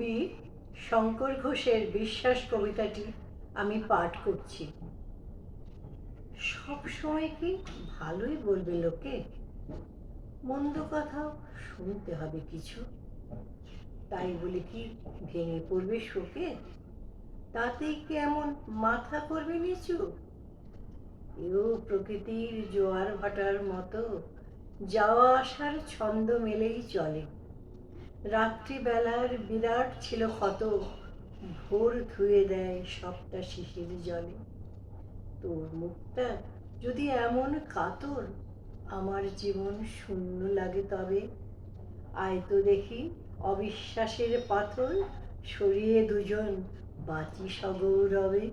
কবি শঙ্কর ঘোষের বিশ্বাস কবিতাটি আমি পাঠ করছি। সব সময় কি ভালোই বলবে লোকে, মন্দ কথাও শুনতে হবে কিছু, তাই বলে কি ভেঙে পড়বে শোকে? তাতেই কি এমন মাথা করবে নিচু? এও প্রকৃতির জোয়ার ভাটার মতো যাওয়া আসার ছন্দ মেলেই চলে। রাত্রিবেলার বিরাট ছিল ক্ষত, ভোর ধুয়ে দেয় সবটা শিশির জলে। তোর মুখটা যদি এমন কাতর, আমার জীবন শূন্য লাগে তবে। আয় তো দেখি অবিশ্বাসের পাথর সরিয়ে দুজন বাঁচি সগৌরবে।